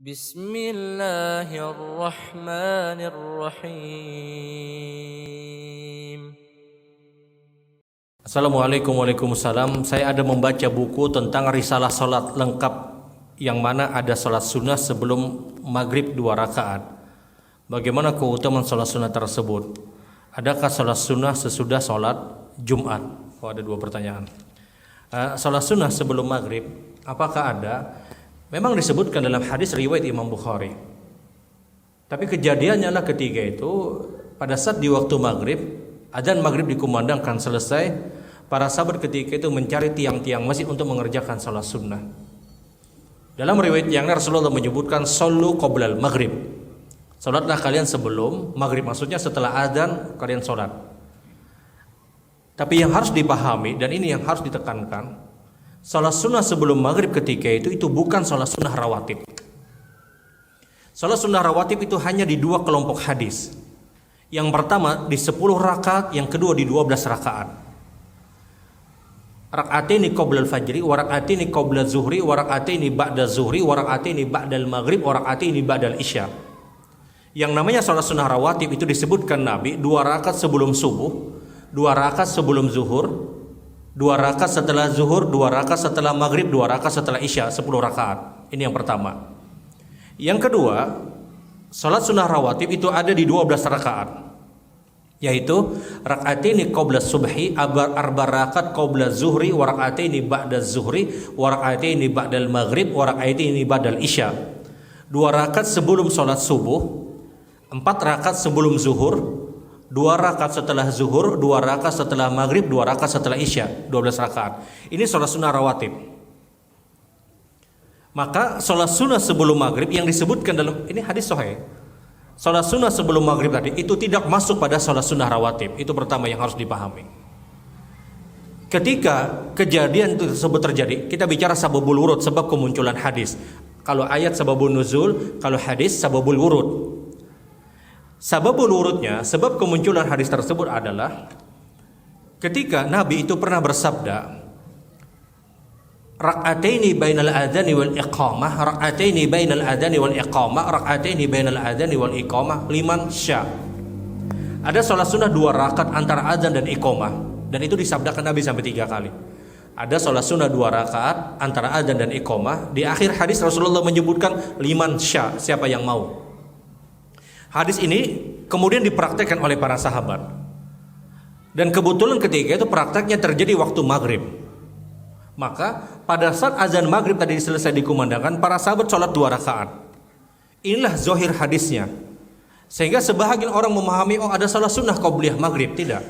Bismillahirrahmanirrahim. Assalamualaikum warahmatullahi. Saya ada membaca buku tentang risalah salat lengkap yang mana ada salat sunnah sebelum maghrib 2 rakaat. Bagaimana keutamaan salat sunnah tersebut? Adakah salat sunnah sesudah salat Jumat? Ada 2 pertanyaan. Salat sunnah sebelum maghrib, apakah ada? Memang disebutkan dalam hadis riwayat Imam Bukhari. Tapi kejadiannya adalah ketika itu pada saat di waktu maghrib, adzan maghrib dikumandangkan selesai, para sahabat ketika itu mencari tiang-tiang masjid untuk mengerjakan salat sunnah. Dalam riwayat yang Rasulullah menyebutkan sallu qoblal maghrib. Salatlah kalian sebelum maghrib, maksudnya setelah adzan kalian salat. Tapi yang harus dipahami dan ini yang harus ditekankan, salat sunnah sebelum maghrib ketika itu bukan salat sunnah rawatib. Salat sunnah rawatib itu hanya di 2 kelompok hadis. Yang pertama di 10 rakaat, yang kedua di 12 rakaat. Rak'ataini qoblal fajri, wa rak'ataini qoblal zuhri, wa rak'ataini ba'da zuhri, wa rak'ataini ba'dal maghrib, wa rak'ataini ba'dal isya. Yang namanya salat sunnah rawatib itu disebutkan Nabi 2 rakaat sebelum subuh, 2 rakaat sebelum zuhur, 2 rakaat setelah zuhur, 2 rakaat setelah maghrib, 2 rakaat setelah isya, 10 rakaat. Ini yang pertama. Yang kedua, salat sunnah rawatib itu ada di 12 rakaat, yaitu rak'ataini qabla subhi, 4 rakaat qabla zuhri, wa rak'ataini ba'da zuhri, wa rak'ataini ba'dal maghrib, wa rak'ataini ba'dal isya. 2 rakaat sebelum salat subuh, 4 rakaat sebelum zuhur, 2 rakaat setelah zuhur, 2 rakaat setelah maghrib, 2 rakaat setelah isya, 12 rakaat. Ini salat sunnah rawatib. Maka salat sunnah sebelum maghrib yang disebutkan dalam ini hadis sahih, salat sunnah sebelum maghrib tadi itu tidak masuk pada salat sunnah rawatib. Itu pertama yang harus dipahami. Ketika kejadian itu tersebut terjadi, kita bicara sababul wurud, sebab kemunculan hadis. Kalau ayat sababul nuzul, kalau hadis sababul wurud. Sababul wurudnya, sebab kemunculan hadis tersebut adalah ketika Nabi itu pernah bersabda, rak'ataini bainal adzani wal iqamah, rak'ataini bainal adzani wal iqamah, rak'ataini bainal adzani wal iqamah liman sya. Ada salat sunnah 2 rakaat antara adzan dan iqamah, dan itu disabdakan Nabi sampai 3 kali. Ada salat sunnah 2 rakaat antara adzan dan iqamah. Di akhir hadis Rasulullah menyebutkan liman sya, siapa yang mau. Hadis ini kemudian dipraktekkan oleh para sahabat. Dan kebetulan ketika itu prakteknya terjadi waktu maghrib. Maka pada saat azan maghrib tadi selesai dikumandangkan, para sahabat sholat 2 rakaat. Inilah zahir hadisnya. Sehingga sebahagian orang memahami, oh ada salat sunnah qobliyah maghrib. Tidak.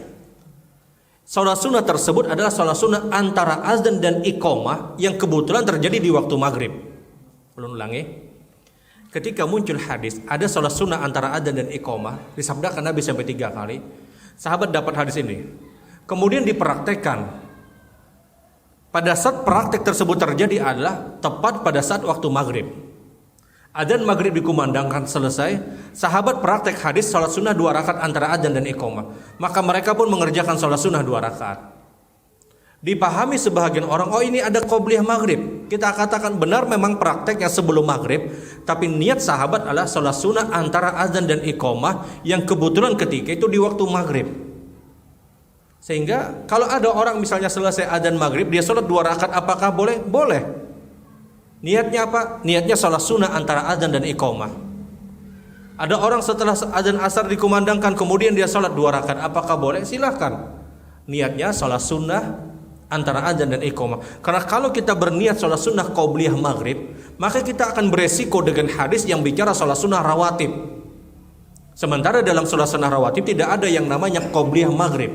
Salat sunnah tersebut adalah salat sunnah antara azan dan iqamah yang kebetulan terjadi di waktu maghrib. Belum ulangi. Ketika muncul hadis ada salat sunnah antara adzan dan iqamah, disabdakan Nabi sampai 3 kali. Sahabat dapat hadis ini, kemudian dipraktekkan. Pada saat praktek tersebut terjadi adalah tepat pada saat waktu maghrib. Adzan maghrib dikumandangkan selesai, sahabat praktek hadis salat sunnah 2 rakaat antara adzan dan iqamah. Maka mereka pun mengerjakan salat sunnah 2 rakaat. Dipahami sebahagian orang, oh ini ada qobliyah maghrib. Kita katakan benar memang prakteknya sebelum maghrib, tapi niat sahabat adalah salat sunnah antara azan dan iqamah yang kebetulan ketika itu di waktu maghrib. Sehingga kalau ada orang misalnya selesai azan maghrib, dia salat 2 rakaat, apakah boleh? Boleh. Niatnya apa? Niatnya salat sunnah antara azan dan iqamah. Ada orang setelah azan asar dikumandangkan, kemudian dia salat 2 rakaat, apakah boleh? Silahkan. Niatnya salat sunnah antara adzan dan iqamah. Karena kalau kita berniat salat sunnah qobliyah maghrib, maka kita akan beresiko dengan hadis yang bicara salat sunnah rawatib. Sementara dalam salat sunnah rawatib tidak ada yang namanya qobliyah maghrib.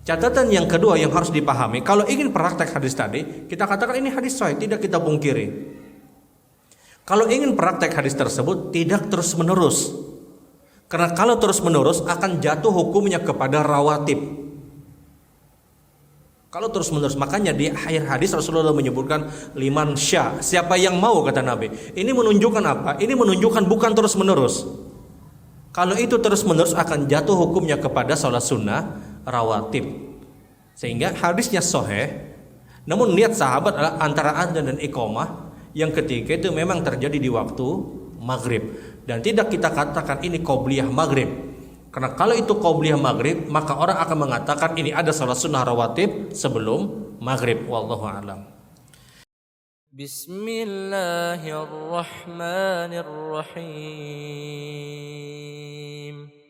Catatan yang kedua yang harus dipahami, kalau ingin praktek hadis tadi, kita katakan ini hadis sahih, tidak kita pungkiri. Kalau ingin praktek hadis tersebut, tidak terus menerus. Karena kalau terus menerus akan jatuh hukumnya kepada rawatib. Kalau terus menerus, makanya di akhir hadis Rasulullah menyebutkan liman sya, siapa yang mau, kata Nabi. Ini menunjukkan apa? Ini menunjukkan bukan terus menerus. Kalau itu terus menerus akan jatuh hukumnya kepada salat sunnah rawatib. Sehingga hadisnya sahih, namun niat sahabat adalah antara adzan dan iqamah Yang ketiga itu memang terjadi di waktu maghrib. Dan tidak kita katakan ini qobliyah maghrib. Karena kalau itu qobliyah maghrib, maka orang akan mengatakan ini ada salat sunnah rawatib sebelum maghrib. Wallahu a'lam. Bismillahirrahmanirrahim.